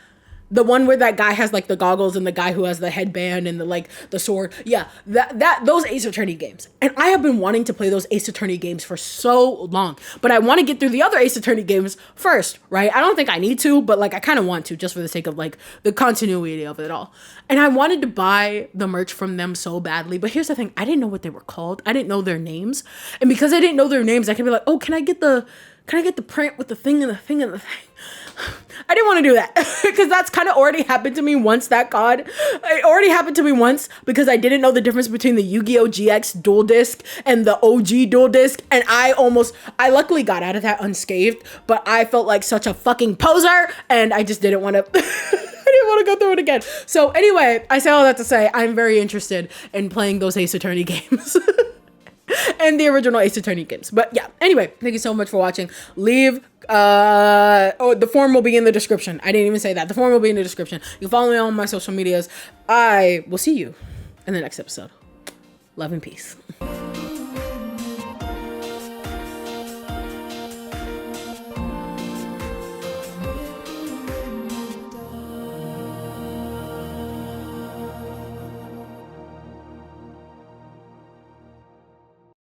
The one where that guy has like the goggles and the guy who has the headband and the sword. Yeah, those Ace Attorney games. And I have been wanting to play those Ace Attorney games for so long, but I want to get through the other Ace Attorney games first, right? I don't think I need to, but like I kind of want to, just for the sake of like the continuity of it all. And I wanted to buy the merch from them so badly, but here's the thing. I didn't know what they were called. I didn't know their names. And because I didn't know their names, I could be like, oh, can I get the can I get the print with the thing and the thing and the thing? I didn't want to do that because that's kind of already happened to me once, that card. It already happened to me once because I didn't know the difference between the Yu-Gi-Oh! GX dual disc and the OG dual disc. And I luckily got out of that unscathed, but I felt like such a fucking poser and I just didn't want to, I didn't want to go through it again. So anyway, I say all that to say, I'm very interested in playing those Ace Attorney games. And the original Ace Attorney games. But yeah, anyway, thank you so much for watching. Leave, the form will be in the description. I didn't even say that. The form will be in the description. You can follow me on my social medias. I will see you in the next episode. Love and peace.